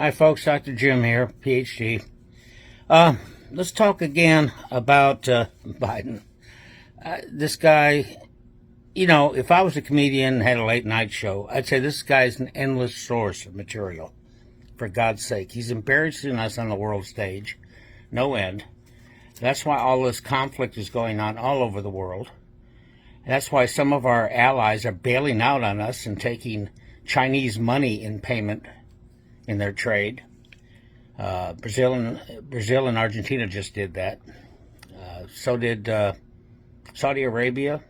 Hi, folks. Dr. Jim here, PhD. Let's talk again about Biden. This guy, if I was a comedian and had a late night show, I'd say this guy's an endless source of material. For God's sake, he's embarrassing us on the world stage, no end. That's why all this conflict is going on all over the world. That's why some of our allies are bailing out on us and taking Chinese money in payment in their trade. Brazil and Argentina just did that. So did Saudi Arabia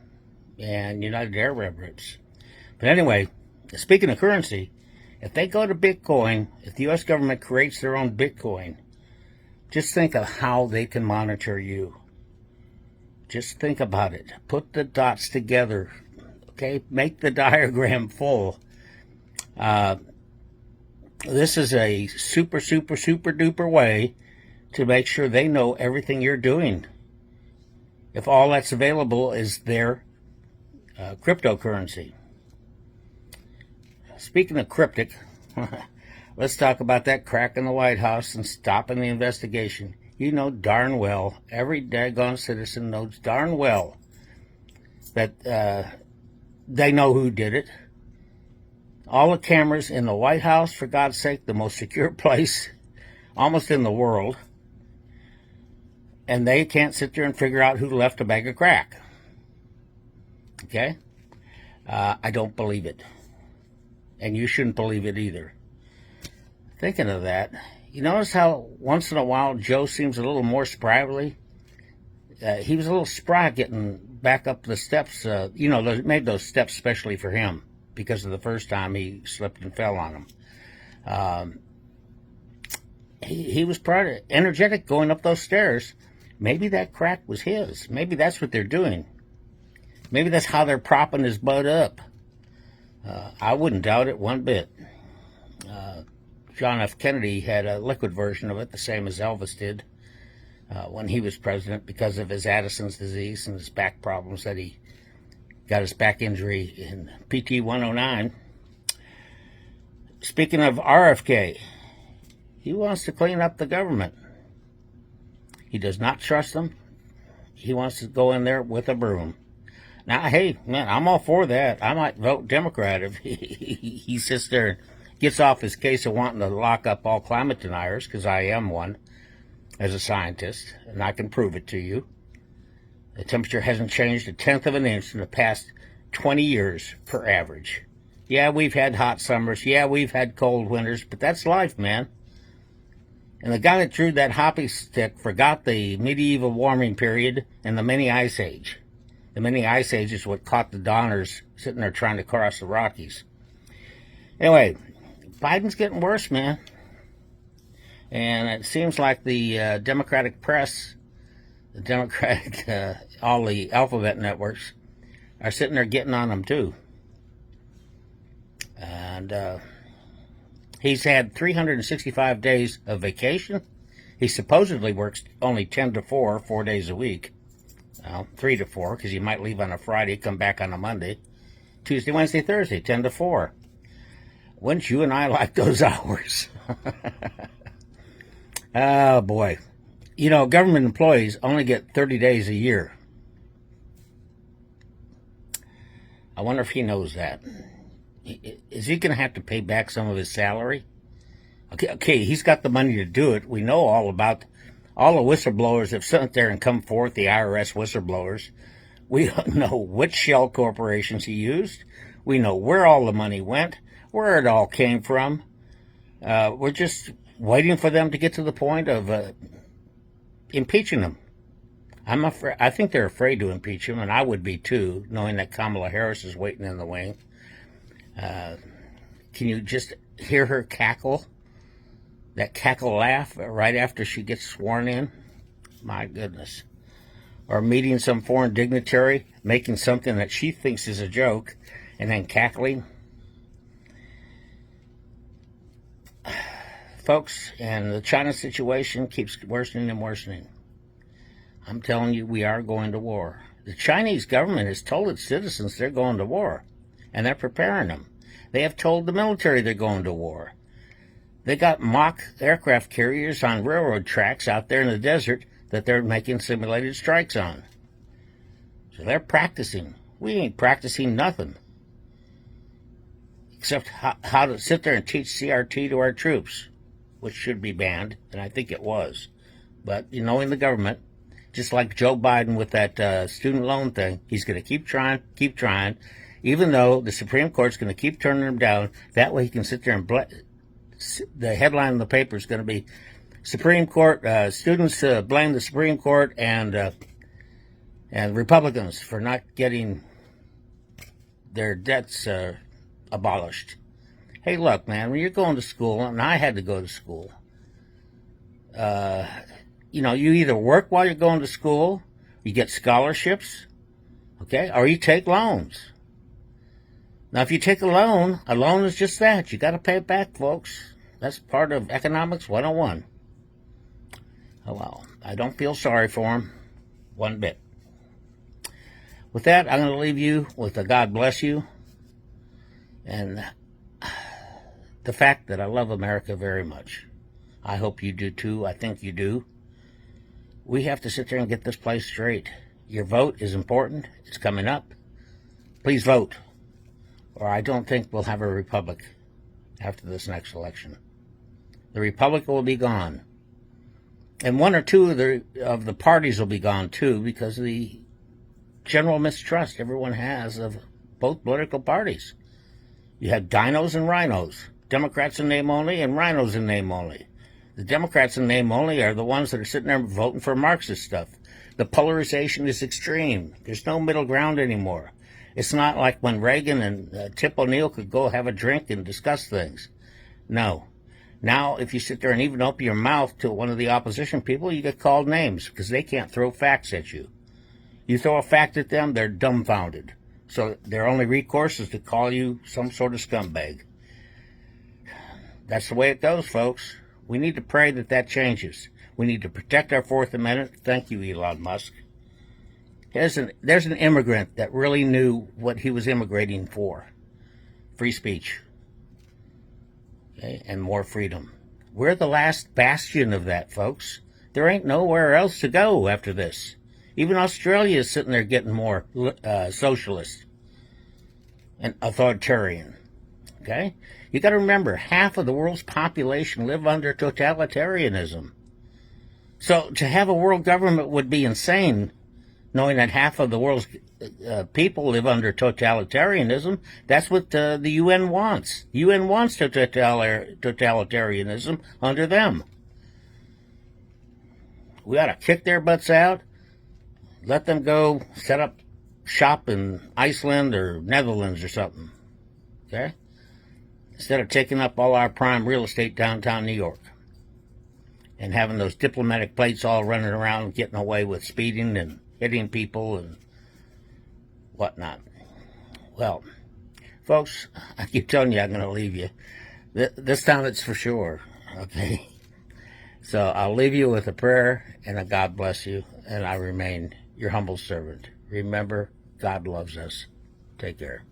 and United Arab Emirates. But anyway, speaking of currency, if they go to Bitcoin, if the U.S. government creates their own Bitcoin, just think of how they can monitor you. Just think about it. Put the dots together. Okay? Make the diagram full. This is a super duper way to make sure they know everything you're doing. If all that's available is their cryptocurrency. Speaking of cryptic, let's talk about that crack in the White House and stopping the investigation. You know darn well, every daggone citizen knows darn well that they know who did it. All the cameras in the White House, for God's sake, the most secure place almost in the world. And they can't sit there and figure out who left a bag of crack. Okay? I don't believe it. And you shouldn't believe it either. Thinking of that, you notice how once in a while Joe seems a little more sprightly? He was a little spry getting back up the steps. They made those steps specially for him, because of the first time he slipped and fell on them. He was energetic going up those stairs. Maybe that crack was his. Maybe that's what they're doing. Maybe that's how they're propping his butt up. I wouldn't doubt it one bit. John F. Kennedy had a liquid version of it, the same as Elvis did when he was president, because of his Addison's disease and his back problems that he got his back injury in PT 109. Speaking of RFK, he wants to clean up the government. He does not trust them. He wants to go in there with a broom. Now, hey, man, I'm all for that. I might vote Democrat if he sits there and gets off his case of wanting to lock up all climate deniers, because I am one as a scientist, and I can prove it to you. The temperature hasn't changed a tenth of an inch in the past 20 years per average. Yeah, we've had hot summers. Yeah, we've had cold winters, but that's life, man. And the guy that drew that hockey stick forgot the medieval warming period and the mini ice age. The mini ice age is what caught the Donners sitting there trying to cross the Rockies. Anyway, Biden's getting worse, man. And it seems like the Democratic press, the Democratic, all the alphabet networks are sitting there getting on him too. And he's had 365 days of vacation. He supposedly works only 10 to 4 days a week. Well, 3 to 4, because he might leave on a Friday, come back on a Monday. Tuesday, Wednesday, Thursday, 10 to 4. Wouldn't you and I like those hours? Oh, boy. Government employees only get 30 days a year. I wonder if he knows that. Is he going to have to pay back some of his salary? Okay, he's got the money to do it. We know all about all the whistleblowers that sat there and come forth, the IRS whistleblowers. We don't know which shell corporations he used. We know where all the money went, where it all came from. We're just waiting for them to get to the point of impeaching him. I think they're afraid to impeach him, and I would be too, knowing that Kamala Harris is waiting in the wing. Can you just hear her cackle? That cackle laugh right after she gets sworn in? My goodness. Or meeting some foreign dignitary, making something that she thinks is a joke, and then cackling. Folks, and the China situation keeps worsening and worsening. I'm telling you, we are going to war. The Chinese government has told its citizens they're going to war, and they're preparing them. They have told the military they're going to war. They got mock aircraft carriers on railroad tracks out there in the desert that they're making simulated strikes on. So they're practicing. We ain't practicing nothing. Except how to sit there and teach CRT to our troops, which should be banned, and I think it was. But, knowing the government, just like Joe Biden with that student loan thing, he's going to keep trying, even though the Supreme Court's going to keep turning him down. That way he can sit there and the headline in the paper is going to be Supreme Court, students blame the Supreme Court and Republicans for not getting their debts abolished. Hey, look, man, when you're going to school, and I had to go to school, you either work while you're going to school, you get scholarships, okay, or you take loans. Now, if you take a loan is just that. You got to pay it back, folks. That's part of Economics 101. Oh, well, I don't feel sorry for them one bit. With that, I'm going to leave you with a God bless you and the fact that I love America very much. I hope you do too. I think you do. We have to sit there and get this place straight. Your vote is important. It's coming up. Please vote, or I don't think we'll have a republic after this next election. The republic will be gone. And one or two of the parties will be gone too, because of the general mistrust everyone has of both political parties. You have dinos and rhinos, Democrats in name only and rhinos in name only. The Democrats in name only are the ones that are sitting there voting for Marxist stuff. The polarization is extreme. There's no middle ground anymore. It's not like when Reagan and Tip O'Neill could go have a drink and discuss things. No. Now, if you sit there and even open your mouth to one of the opposition people, you get called names because they can't throw facts at you. You throw a fact at them, they're dumbfounded. So their only recourse is to call you some sort of scumbag. That's the way it goes, folks. We need to pray that changes. We need to protect our Fourth Amendment. Thank you, Elon Musk. There's an immigrant that really knew what he was immigrating for. Free speech. Okay? And more freedom. We're the last bastion of that, folks. There ain't nowhere else to go after this. Even Australia is sitting there getting more socialist and authoritarian. Okay? You got to remember, half of the world's population live under totalitarianism. So to have a world government would be insane, knowing that half of the world's people live under totalitarianism. That's what the UN wants. The UN wants totalitarianism under them. We ought to kick their butts out, let them go set up shop in Iceland or Netherlands or something. Okay? Instead of taking up all our prime real estate downtown New York and having those diplomatic plates all running around getting away with speeding and hitting people and whatnot. Well, folks, I keep telling you I'm going to leave you. This time it's for sure, okay? So I'll leave you with a prayer and a God bless you, and I remain your humble servant. Remember, God loves us. Take care.